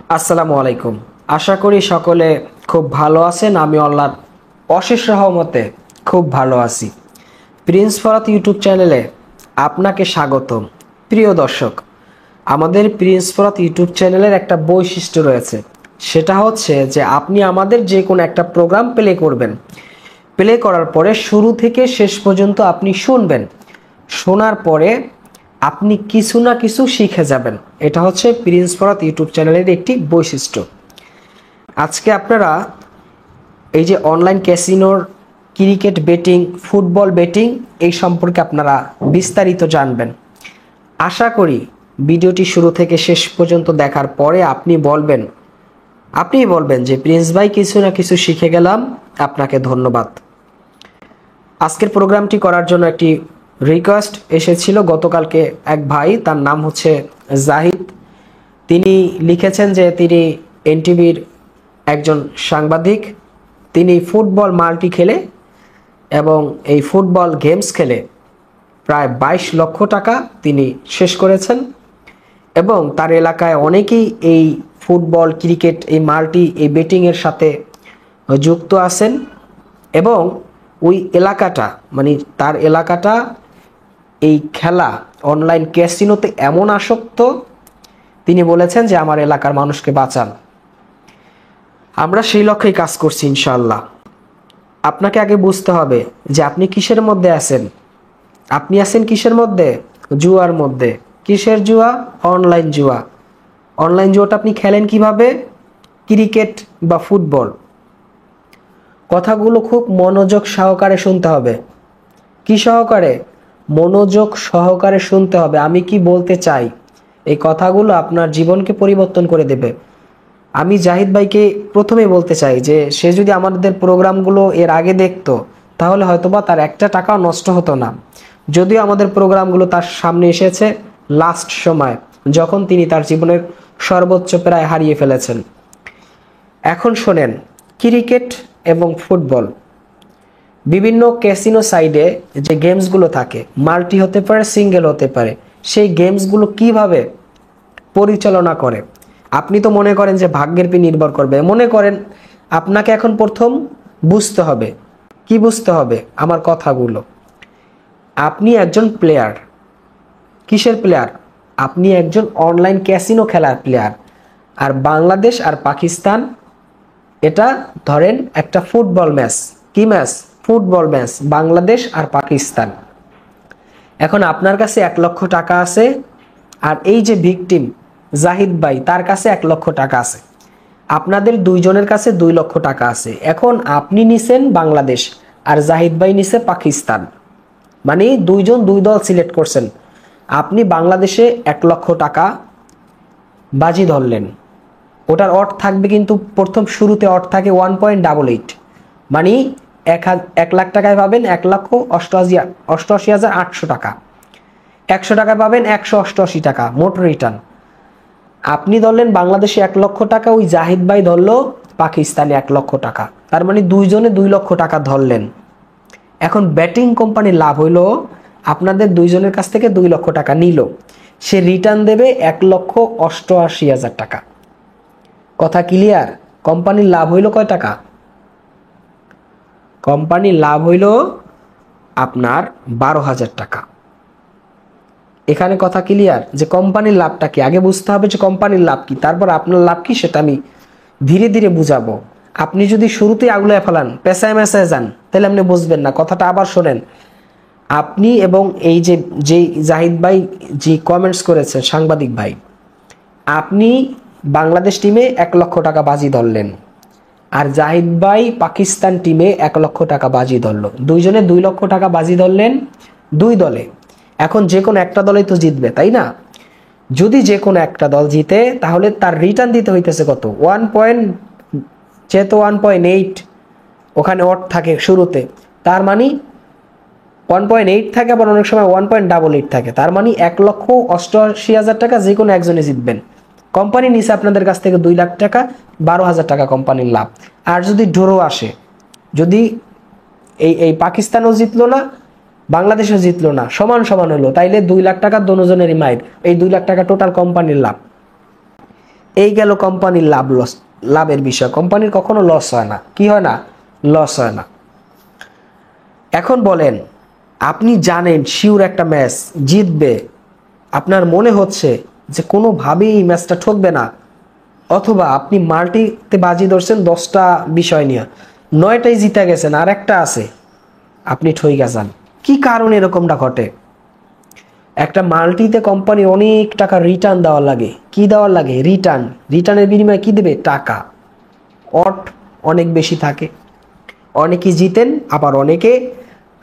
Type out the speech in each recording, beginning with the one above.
আসসালামু আলাইকুম। আশা করি সকলে খুব ভালো আছেন। আমি আল্লাহর অশেষ রহমতে খুব ভালো আছি। প্রিন্স ফরাত ইউটিউব চ্যানেলে আপনাকে স্বাগতম। প্রিয় দর্শক, আমাদের প্রিন্স ফরাত ইউটিউব চ্যানেলের একটা বৈশিষ্ট্য রয়েছে, সেটা হচ্ছে যে আপনি আমাদের যে কোনো একটা প্রোগ্রাম প্লে করবেন, প্লে করার পরে শুরু থেকে শেষ পর্যন্ত আপনি শুনবেন। শোনার পরে আপনি কিছু না কিছু শিখে যাবেন। এটা হচ্ছে প্রিন্স ফরাত ইউটিউব চ্যানেলের একটি বৈশিষ্ট্য। আজকে আপনারা এই যে অনলাইন ক্যাসিনোর, ক্রিকেট বেটিং, ফুটবল বেটিং এই সম্পর্কে আপনারা বিস্তারিত জানবেন। আশা করি ভিডিওটি শুরু থেকে শেষ পর্যন্ত দেখার পরে আপনি বলবেন যে প্রিন্স ভাই কিছু না কিছু শিখে গেলাম, আপনাকে ধন্যবাদ। আজকের প্রোগ্রামটি করার জন্য একটি রিকোয়েস্ট এসেছিল গতকালকে। এক ভাই, তার নাম হচ্ছে জাহিদ, তিনি লিখেছেন যে তিনি এনটিভির একজন সাংবাদিক। তিনি ফুটবল মাল্টি খেলে এবং এই ফুটবল গেমস খেলে প্রায় 22 লক্ষ টাকা তিনি শেষ করেছেন এবং তার এলাকায় অনেকেই এই ফুটবল, ক্রিকেট, এই মাল্টি, এই বেটিংয়ের সাথে যুক্ত আছেন এবং ওই এলাকাটা, মানে তার এলাকাটা এই খেলা অনলাইন ক্যাসিনোতে এমন আসক্ত, তিনি বলেছেন যে আমার এলাকার মানুষকে বাঁচান। আমরা সেই লক্ষ্যেই কাজ করছি ইনশাআল্লাহ। আপনাকে আগে বুঝতে হবে যে আপনি কিসের মধ্যে আছেন। আপনি আছেন কিসের মধ্যে? জুয়ার মধ্যে। কিসের জুয়া? অনলাইন জুয়া। অনলাইন জুয়াটা আপনি খেলেন কিভাবে? ক্রিকেট বা ফুটবল। কথাগুলো খুব মনোযোগ সহকারে শুনতে হবে। কি সহকারে? মনোযোগ সহকারে শুনতে হবে। আমি কি বলতে চাই, এই কথাগুলো আপনার জীবনকে পরিবর্তন করে দেবে। আমি জাহিদ ভাইকে প্রথমে বলতে চাই যে সে যদি আমাদের প্রোগ্রামগুলো এর আগে দেখতো, তাহলে হয়তোবা তার একটা টাকাও নষ্ট হতো না। যদিও আমাদের প্রোগ্রামগুলো তার সামনে এসেছে লাস্ট সময়, যখন তিনি তার জীবনের সর্বোচ্চ প্রায় হারিয়ে ফেলেছেন। এখন শোনেন, ক্রিকেট এবং ফুটবল, বিভিন্ন ক্যাসিনো সাইডে যে গেমসগুলো থাকে, মাল্টি হতে পারে, সিঙ্গেল হতে পারে, সেই গেমসগুলো কিভাবে পরিচালনা করে। আপনি তো মনে করেন যে ভাগ্যের উপর নির্ভর করবে। মনে করেন আপনাকে এখন প্রথম বুঝতে হবে। কি বুঝতে হবে? আমার কথাগুলো। আপনি একজন প্লেয়ার। কিসের প্লেয়ার? আপনি একজন অনলাইন ক্যাসিনো খেলার প্লেয়ার। আর বাংলাদেশ আর পাকিস্তান, এটা ধরেন একটা ফুটবল ম্যাচ। কি ম্যাচ? ফুটবল ম্যাচ, বাংলাদেশ আর পাকিস্তান। এখন আপনার কাছে 1 লক্ষ টাকা আছে, আর এই যে ভিকটিম জাহিদ ভাই, তার কাছে 1 লক্ষ টাকা আছে। আপনাদের দুইজনের কাছে 2 লক্ষ টাকা আছে। এখন আপনি নিছেন বাংলাদেশ আর জাহিদ ভাই নিছে পাকিস্তান, মানে দুইজন দুই দল সিলেক্ট করছেন। আপনি বাংলাদেশে 1 লক্ষ টাকা বাজি ধরলেন। ওটার অড থাকবে, কিন্তু প্রথম শুরুতে অড থাকে 1.88, মানে 1 লাখ টাকায় পাবেন 1,88,800 টাকা। 100 টাকায় পাবেন 188 টাকা মোট রিটার্ন। আপনি ধরলেন বাংলাদেশে 1 লক্ষ টাকা, ওই জাহিদ ভাই ধরলো পাকিস্তানে 1 লক্ষ টাকা। তার মানে দুইজনে 2 লক্ষ টাকা ধরলেন। এখন ব্যাটিং কোম্পানির লাভ হইল, আপনাদের দুইজনের কাছ থেকে 2 লক্ষ টাকা নিল, সে রিটার্ন দেবে 1,88,000 টাকা। কথা ক্লিয়ার? কোম্পানির লাভ হইল কয় টাকা? কোম্পানির লাভ হইল আপনার 12,000 টাকা। এখানে কথা ক্লিয়ার যে কোম্পানির লাভটা কি? আগে বুঝতে হবে যে কোম্পানির লাভ কি, তারপর আপনার লাভ কি সেটা আমি ধীরে ধীরে বুঝাবো। আপনি যদি শুরুতেই আগুলায় ফেলান, পেশায় মেশায় যান, তাহলে আপনি বুঝবেন না। কথাটা আবার শোনেন। আপনি এবং এই যে জাহিদ ভাই যে কমেন্টস করেছে, সাংবাদিক ভাই, আপনি বাংলাদেশ টিমে 1 লক্ষ টাকা বাজি ধরলেন, আর জাহিদ ভাই পাকিস্তান টিমে 1 লক্ষ টাকা বাজি ধরলো। দুইজনে 2 লক্ষ টাকা বাজি ধরলেন, দুই দলে। এখন যে কোনো একটা দলই তো জিতবে, তাই না? যদি যে কোনো একটা দল জিতে, তাহলে তার রিটার্ন দিতে হইতেছে কত? 1.8, ওখানে অড থাকে শুরুতে। তার মানে 1.8 থাকে, আবার অনেক সময় 1.88 থাকে। তার মানে 1,88,000 টাকা যে কোনো একজনে জিতবেন। কোম্পানি নিচে আপনাদের কাছ থেকে 2 লাখ টাকা, 12,000 টাকা কোম্পানির লাভ। আর যদি ড্র আসে, যদি এই পাকিস্তানও জিতলো না, বাংলাদেশও জিতলো না, সমান সমান হলো, তাইলে 2 লাখ টাকা দোনোজনেরই মাইর। এই 2 লাখ টাকা টোটাল কোম্পানির লাভ। এই গেল কোম্পানির লাভের বিষয়। কোম্পানির কখনো লস হয় না। কি হয় না? লস হয় না। এখন বলেন, আপনি জানেন শিওর একটা ম্যাচ জিতবে, আপনার মনে হচ্ছে যে কোনোভাবেই এই ম্যাচটা ঠকবে না, অথবা আপনি মাল্টিতে বাজি ধরছেন 10টা বিষয় নিয়ে, 9টাই জিতে গেছেন আর একটা আছে, আপনি ঠইকা যান। কি কারণে এরকমটা ঘটে? একটা মাল্টিতে কোম্পানি অনেক টাকা রিটার্ন দেওয়ার লাগে। কি দেওয়ার লাগে? রিটার্নের বিনিময়ে কি দেবে? টাকা। অট অনেক বেশি থাকে, অনেকে জিতেন, আবার অনেকে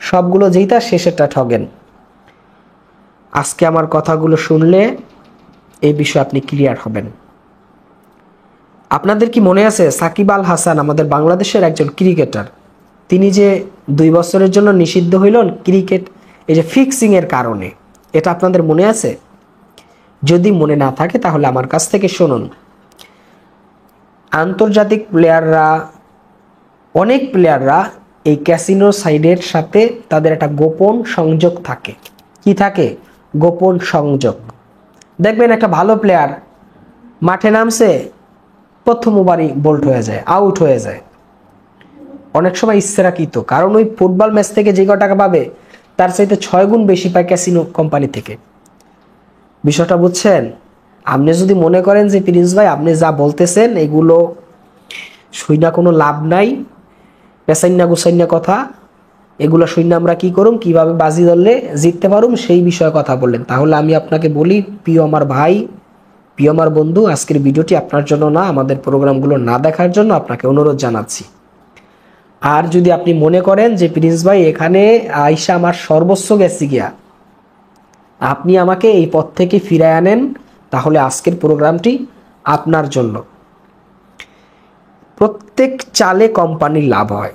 সবগুলো জিতা শেষেরটা ঠগেন। আজকে আমার কথাগুলো শুনলে এই বিষয়ে আপনি ক্লিয়ার হবেন। আপনাদের কি মনে আছে সাকিব আল হাসান আমাদের বাংলাদেশের একজন ক্রিকেটার, তিনি যে 2 বছরের জন্য নিষিদ্ধ হইলেন ক্রিকেট এই যে ফিক্সিং এর কারণে? এটা আপনাদের মনে আছে? যদি মনে না থাকে তাহলে আমার কাছ থেকে শুনুন। আন্তর্জাতিক প্লেয়াররা, অনেক প্লেয়াররা এই ক্যাসিনো সাইডের সাথে তাদের একটা গোপন সংযোগ থাকে। কি থাকে? গোপন সংযোগ। দেখবেন একটা ভালো প্লেয়ার মাঠে নামছে, প্রথম ওভারই বোল্ড হয়ে যায়, আউট হয়ে যায়। অনেক সময় ইচ্ছাকৃত, কারণ ওই ফুটবল ম্যাচ থেকে যে টাকা পাবে তার চাইতে 6 গুণ বেশি পায় ক্যাসিনো কোম্পানি থেকে। বিষয়টা বুঝছেন? আপনি যদি মনে করেন যে প্রিন্স ভাই আপনি যা বলতেছেন এগুলো শুইনা কোনো লাভ নাই, পেছাইনা গুছাইনা কথা, এগুলো শুইনা আমরা কি করুম, কিভাবে বাজি ধরলে জিততে পারুম সেই বিষয়ে কথা বললেন, তাহলে আমি আপনাকে বলি, প্রিয় আমার ভাই, প্রিয় আমার বন্ধু, আজকের ভিডিওটি আপনার জন্য না, আমাদের প্রোগ্রামগুলো না দেখার জন্য আপনাকে অনুরোধ জানাচ্ছি। আর যদি আপনি মনে করেন যে প্রিন্স ভাই এখানে আইসা আমার সর্বোচ্চ গেছি গিয়া, আপনি আমাকে এই পথ থেকে ফিরায় আনেন, তাহলে আজকের প্রোগ্রামটি আপনার জন্য। প্রত্যেক চালে কোম্পানির লাভ হয়।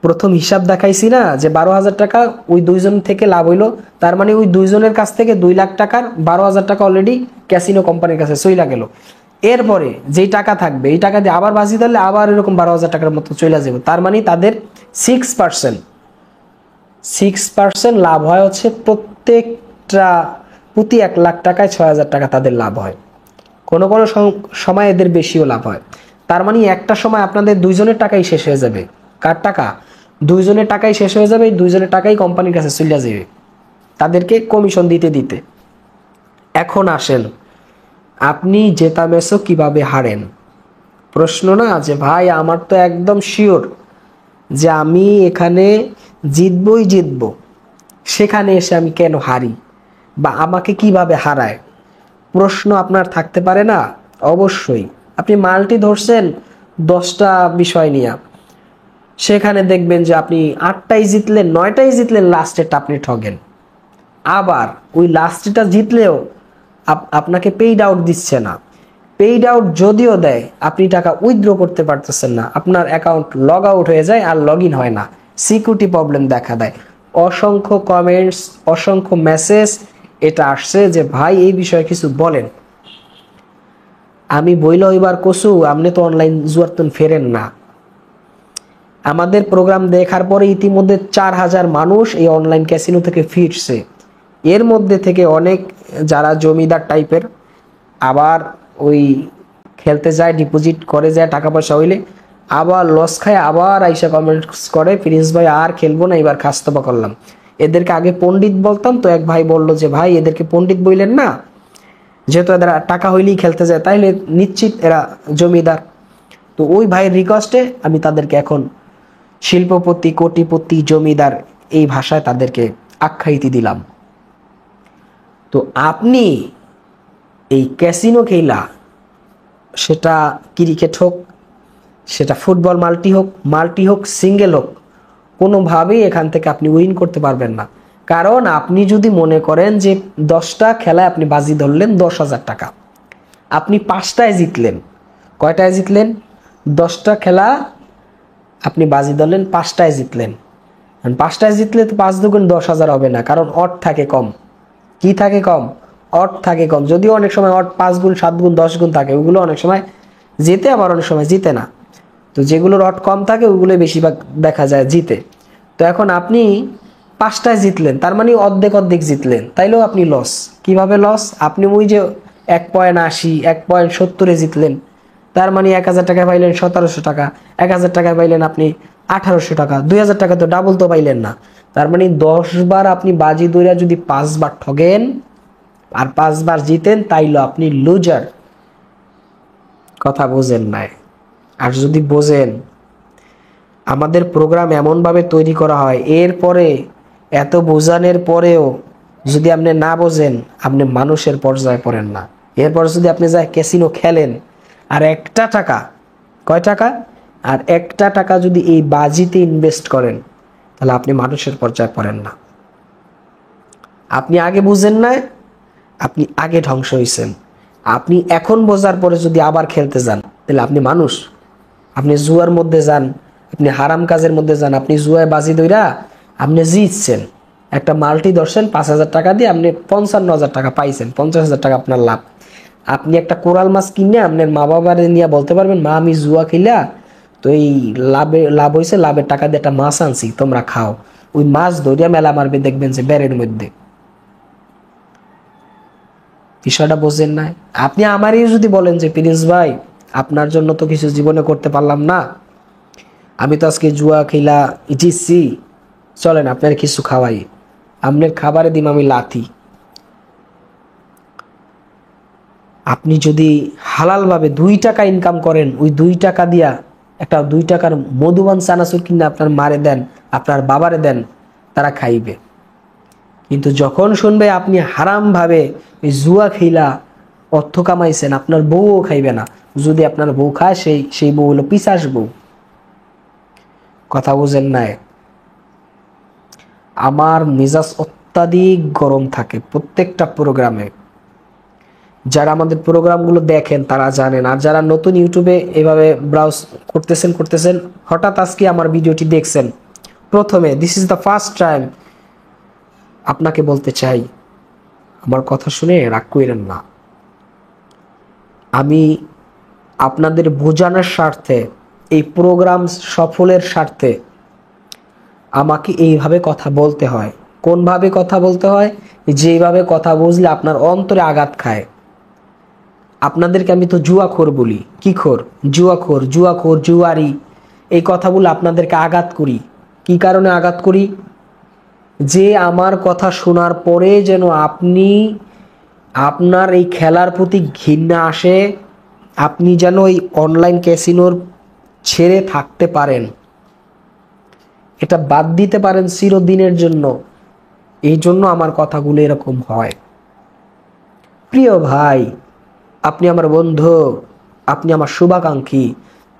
প্রথম হিসাব দেখাইছি না যে 12,000 টাকা ওই 2 জন থেকে লাভ হইলো, তার মানে ওই 2 জনের কাছ থেকে 2 লাখ টাকার 12,000 টাকা অলরেডি ক্যাসিনো কোম্পানির কাছে চইলা গেল। এরপরে যেই টাকা থাকবে এই টাকা দিয়ে আবার বাজি ধরলে আবার এরকম 12,000 টাকার মতো চইলা যাবে। তার মানে তাদের 6% লাভ হয় হচ্ছে প্রত্যেকটা প্রতি 1 লাখ টাকায় 6,000 টাকা তাদের লাভ হয়। কোনো কোনো সময় এদের বেশিও লাভ হয়। তার মানে একটা সময় আপনাদের 2 জনের টাকাই শেষ হয়ে যাবে। কার টাকা? 2 জনের টাকাই শেষ হয়ে যাবে, 2 জনের টাকাই কোম্পানির কাছে চলে যাবে তাদেরকে কমিশন দিতে দিতে। এখন আসেন, আপনি জেতা ম্যাচও কিভাবে হারেন? প্রশ্ন না যে ভাই আমার তো একদম শিওর যে আমি এখানে জিতবো, সেখানে এসে আমি কেন হারি, বা আমাকে কিভাবে হারায়? প্রশ্ন আপনার থাকতে পারে না? অবশ্যই। আপনি মাল্টি ধরছেন 10টা বিষয় নিয়ে, সেখানে দেখবেন যে আপনি 8টাই জিতলেন, 9টাই জিতলেন, লাস্টেরটা আপনি ঠগেন। আবার ওই লাস্টটা জিতলেও আপনাকে পেইড আউট দিচ্ছে না। পেইড আউট যদিও দেয়, আপনি টাকা উইথড্র করতে পারতেছেন না, আপনার অ্যাকাউন্ট লগ আউট হয়ে যায় আর লগ ইন হয় না, সিকিউরিটি প্রবলেম দেখা দেয়। অসংখ্য কমেন্টস, অসংখ্য মেসেজ এটা আসছে যে ভাই এই বিষয়ে কিছু বলেন। আমি বইল এবার কসু, আপনি তো অনলাইন জুয়ারতন ফেরেন না। আমাদের প্রোগ্রাম দেখার পরে ইতিমধ্যে 4,000 মানুষ এই অনলাইন ক্যাসিনো থেকে ফিরছে। এর মধ্যে থেকে অনেক যারা জমিদার টাইপের, আবার ওই খেলতে যায়, ডিপোজিট করে যায় টাকা পয়সা হইলে, আবার লস খায়, আবার আইসা কমেন্টস করে প্রিন্স ভাই আর খেলবো না, এবার খাস্তবা করলাম। এদেরকে আগে পণ্ডিত বলতাম, তো এক ভাই বলল যে ভাই এদেরকে পণ্ডিত বললেন না, যেহেতু এদের টাকা হইলেই খেলতে যায়, তাইলে নিশ্চিত এরা জমিদার। তো ওই ভাইয়ের রিকোয়েস্টে আমি তাদেরকে এখন শিল্পপতি, কোটিপতি, জমিদার এই ভাষায় তাদেরকে আখ্যায়িত দিলাম। তো আপনি এই ক্যাসিনো খেলা, সেটা ক্রিকেট হোক, সেটা ফুটবল মাল্টি হোক, সিঙ্গেল হোক, কোনোভাবেই এখান থেকে আপনি উইন করতে পারবেন না। কারণ আপনি যদি মনে করেন যে 10টা খেলায় আপনি বাজি ধরলেন 10,000 টাকা, আপনি 5টায় জিতলেন। কয়টায় জিতলেন? 10টা খেলা আপনি বাজি ধরলেন, 5টায় জিতলেন। 5টায় জিতলে তো 5 দুগুণ 10,000 হবে না, কারণ অড থাকে কম। কি থাকে কম? অড থাকে কম। যদিও অনেক সময় অড 5 গুণ, 7 গুণ, 10 গুণ থাকে, ওগুলো অনেক সময় জিতে, আবার অনেক সময় জিতে না। তো যেগুলোর অড কম থাকে ওগুলো বেশিরভাগ দেখা যায় জিতে। তো এখন আপনি 5টায় জিতলেন, তার মানে অর্ধেক জিতলেন, তাইলেও আপনি লস। কিভাবে লস? আপনি ওই যে 1.80, 1.70 জিতলেন, তার মানে 1000 টাকায় পাইলেন 1700 টাকা, 1000 টাকায় পাইলেন আপনি 1800 টাকা, 2000 টাকা তো ডাবল তো পাইলেন না। তার মানে 10 বার আপনি বাজি দইরা যদি 5 বার ঠগেন আর 5 বার জিতেন, তাইলে আপনি লুজার। কথা বোঝেন নাই? আর যদি বোঝেন, আমাদের প্রোগ্রাম এমনভাবে তৈরি করা হয়, এরপরে এত বোঝানোর পরেও যদি আপনি না বোঝেন, আপনি মানুষের পর্যায়ে পড়েন না। এরপর যদি আপনি যায় ক্যাসিনো খেলেন আর একটা টাকা, কয় টাকা, আর একটা টাকা যদি এই বাজিতে ইনভেস্ট করেন, তাহলে আপনি মানুষের পর্যায়ে পড়েন না। আপনি আগে বুঝেন না, আপনি আগে ধ্বংস হয়েছেন। আপনি এখন বোঝার পরে যদি আবার খেলতে যান, তাহলে আপনি মানুষ। আপনি জুয়ার মধ্যে যান, আপনি হারাম কাজের মধ্যে যান, আপনি জুয়ায় বাজি দইরা আপনি জিতছেন, একটা মাল্টি ধরছেন 5000 টাকা দিয়ে, আপনি 55,000 টাকা পাইছেন, 50,000 টাকা আপনার লাভ। আপনি একটা কোরাল মাছ কিনে আপনার মা বাবার নিয়ে বলতে পারবেন, মা আমি জুয়া খেলা তো এই লাভ হয়েছে, লাভের টাকা দিয়ে একটা মাছ আনছি, তোমরা খাও। ওই মাছ ধরিয়া মেলা মারবে, দেখবেন যে বেড়ের মধ্যে। বিষয়টা বোঝেন না? আপনি আমারই যদি বলেন যে প্রিন্স ভাই, আপনার জন্য তো কিছু জীবনে করতে পারলাম না, আমি তো আজকে জুয়া খেলা জিতছি, চলেন আপনার কিছু খাওয়াই, আপনার খাবারে দিম আমি লাথি। আপনি যদি হালালভাবে 2 টাকা ইনকাম করেন, ওই 2 টাকা দিয়া একটা 2 টাকার মধুবান চানাচুর কিনে আপনার মারে দেন, আপনার বাবারে দেন, তারা খাইবে। কিন্তু যখন শুনবে আপনি হারামভাবে এই জুয়া খেলা অর্থ কামাইছেন, আপনার বউও খাইবে না। যদি আপনার বউ খায়, সেই বউ হলো পিশাচ বউ। কথা বুঝেন নাই? আমার মেজাজ অত্যাধিক গরম থাকে প্রত্যেকটা প্রোগ্রামে। যারা আমাদের প্রোগ্রামগুলো দেখেন তারা জানেন, আর যারা নতুন ইউটিউবে এভাবে ব্রাউজ করতেছেন, হঠাৎ আজকে আমার ভিডিওটি দেখছেন প্রথমে, this is the first time, আপনাকে বলতে চাই, আমার কথা শুনে রাগ কইরেন না। আমি আপনাদের বোঝানোর স্বার্থে, এই প্রোগ্রাম সফলের স্বার্থে আমাকে এইভাবে কথা বলতে হয়। কোনভাবে কথা বলতে হয়? যেভাবে কথা বুঝলে আপনার অন্তরে আঘাত খায়। আপনাদেরকে আমি তো জুয়াখোর বলি। কি খোর? জুয়াখোর, জুয়ারি, এই কথাগুলো আপনাদেরকে আঘাত করি। কি কারণে আঘাত করি? যে আমার কথা শোনার পরে যেন আপনার এই খেলার প্রতি ঘৃণা আসে, আপনি যেন এই অনলাইন ক্যাসিনোর ছেড়ে থাকতে পারেন, এটা বাদ দিতে পারেন চিরদিনের জন্য। এই জন্য আমার কথাগুলো এরকম হয়। প্রিয় ভাই, আপনি আমার বন্ধু, আপনি আমার শুভাকাঙ্ক্ষী,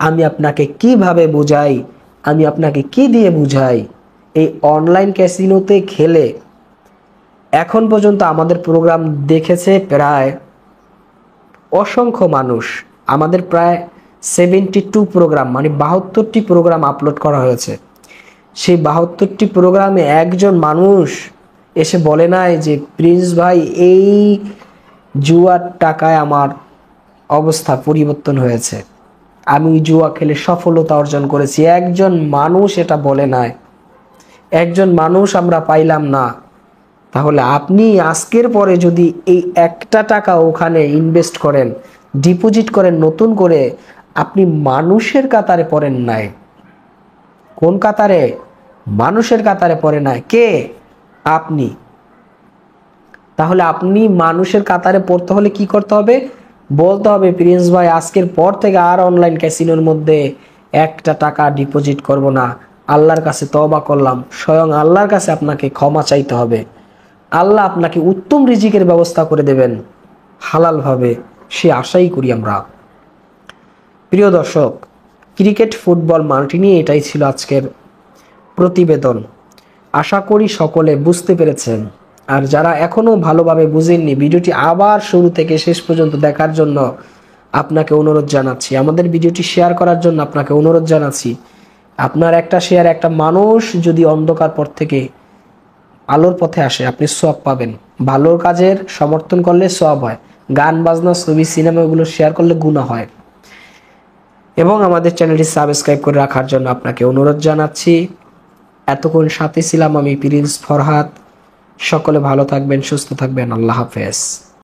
আমি আপনাকে কিভাবে বুঝাই, আমি আপনাকে কি দিয়ে বুঝাই? এই অনলাইন ক্যাসিনোতে খেলে এখন পর্যন্ত আমাদের প্রোগ্রাম দেখেছে প্রায় অসংখ্য মানুষ। আমাদের প্রায় 72 প্রোগ্রাম, মানে 72টি প্রোগ্রাম আপলোড করা হয়েছে। সেই 72টি প্রোগ্রামে একজন মানুষ এসে বলে নাই যে প্রিন্স ভাই, এই জুয়ার টাকায় আমার অবস্থা পরিবর্তন হয়েছে, আমি জুয়া খেলে সফলতা অর্জন করেছি। একজন মানুষ এটা বলে নাই, একজন মানুষ আমরা পাইলাম না। তাহলে আপনি আজকের পরে যদি এই একটা টাকা ওখানে ইনভেস্ট করেন, ডিপোজিট করেন নতুন করে, আপনি মানুষের কাতারে পড়েন নাই। কোন কাতারে? মানুষের কাতারে পড়ে নাই। কে? আপনি। তাহলে আপনি মানুষের কাতারে পড়তে হলে কি করতে হবে? বলতে হবে, প্রিন্স ভাই আজকের পর থেকে আর অনলাইন ক্যাসিনোর মধ্যে একটা টাকা ডিপোজিট করব না, আল্লাহর কাছে তওবা করলাম। স্বয়ং আল্লাহর কাছে আপনাকে ক্ষমা চাইতে হবে। আল্লাহ আপনাকে উত্তম রিজিকের ব্যবস্থা করে দেবেন হালালভাবে, সে আশাই করি আমরা। প্রিয় দর্শক, ক্রিকেট, ফুটবল, মাল্টি নিয়ে এটাই ছিল আজকের প্রতিবেদন। আশা করি সকলে বুঝতে পেরেছেন। আর যারা এখনো ভালোভাবে বুঝেননি, ভিডিওটি আবার শুরু থেকে শেষ পর্যন্ত দেখার জন্য আপনাকে অনুরোধ জানাচ্ছি। আমাদের ভিডিওটি শেয়ার করার জন্য আপনাকে অনুরোধ জানাচ্ছি। আপনার একটা শেয়ার একটা মানুষ যদি অন্ধকার পথ থেকে আলোর পথে আসে, আপনি সওয়াব পাবেন। ভালোর কাজের সমর্থন করলে সওয়াব হয়, গান বাজনা, ছবি, সিনেমা এগুলো শেয়ার করলে গুনাহ হয়। এবং আমাদের চ্যানেলটি সাবস্ক্রাইব করে রাখার জন্য আপনাকে অনুরোধ জানাচ্ছি। এতক্ষণ সাথে ছিলাম আমি প্রিন্স ফরহাদ। সকলে ভালো থাকবেন, সুস্থ থাকবেন। আল্লাহ হাফেজ।